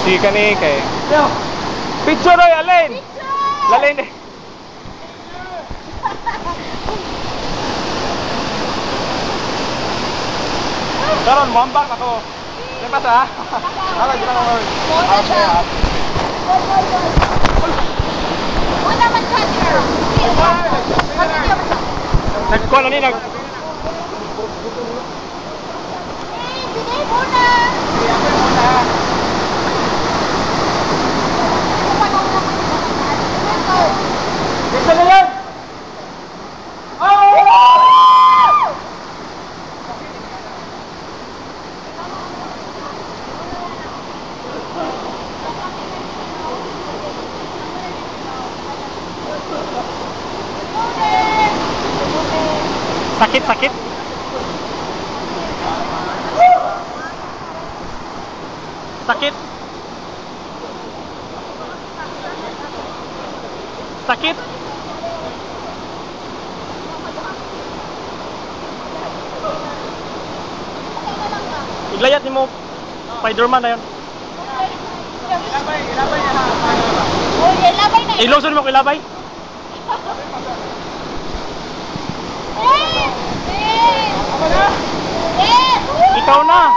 Si kani kay. Picture oy alin. Lalin. Karon mo ambak ako. Diba sa? Ala gina ko. Wala man ka sir. Nagkuha na ni nag. Bigay mo na. Bisa na yan. Sakit, sakit. Sakit. Sakit. Iglayat ni mo Spider-Man na yun. Ilabay na. Iloson mo ko ilabay. Ikaw na.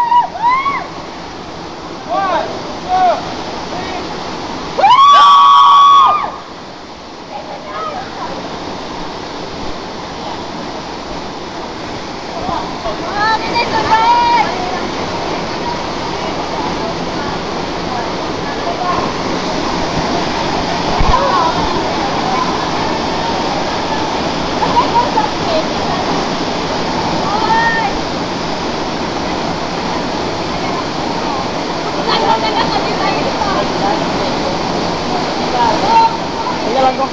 Tingnan ko.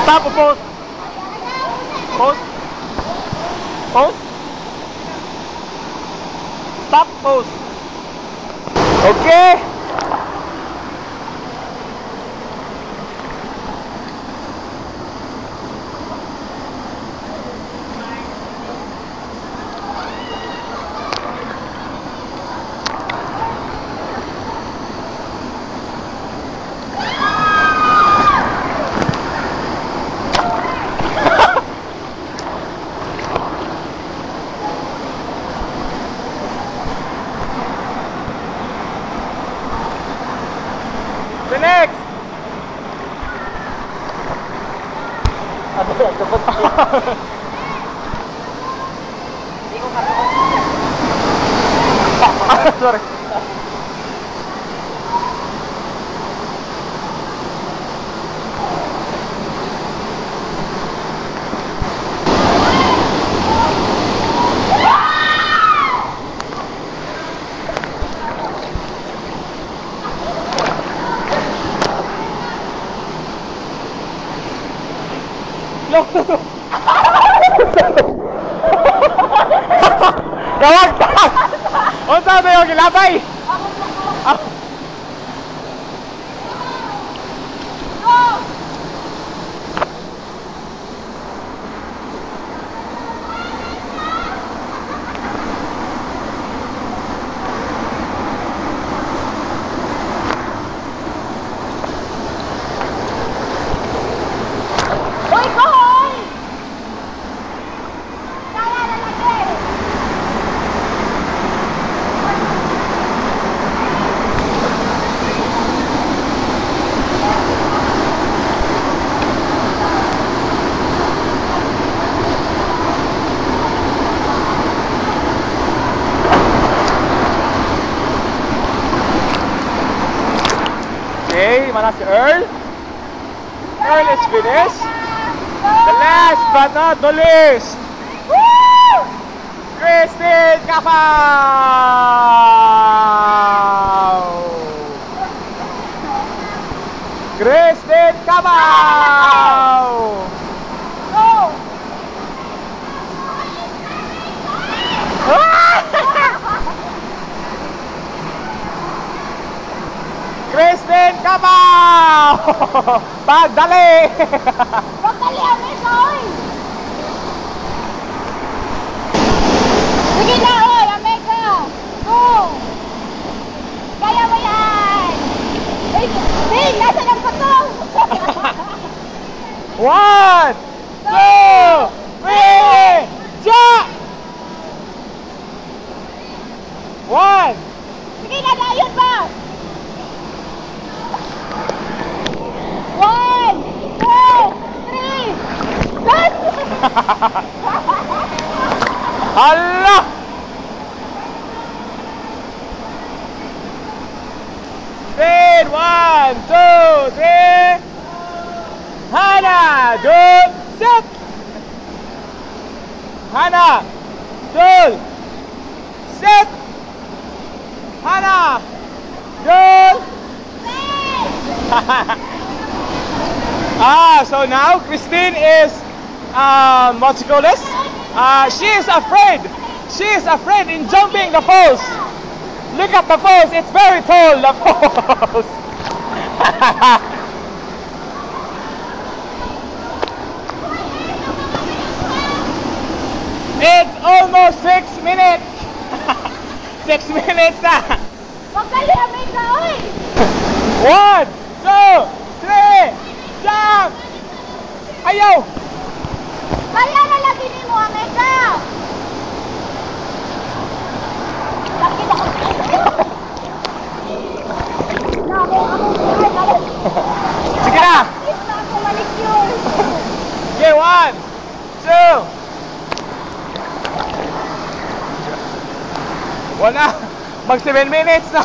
Stop o pause? Pause? Pause? Stop, pause. Okay. The next. Sorry. Tawag ka! O sabi yung gilabay! Okay, mana si Earl? Earl is finished. The last but not the least, Christine Cabao! Christine Cabao! Christine Cabao! Pagdali! Pagdali ang mesoy! Sige na, oy! Amega! Hala! Speed! 1, 2, 3. Hannah! Dul! Sit! Hannah! Dul! Sit! Hannah! Dul! So now Christine is what you call this? She is afraid. She is afraid in jumping the falls. Look at the falls. It's very tall. The falls. It's almost 6 minutes. 6 minutes na. Huwag ka liamig na, oy! 1, 2, 3, jump! Ayaw! Kaya na lagi ni mo, Amega! Lagi na ako. Sige na! Please na ako, malik yun. Okay, 1, 2. Wala. Mag 7 minutes na.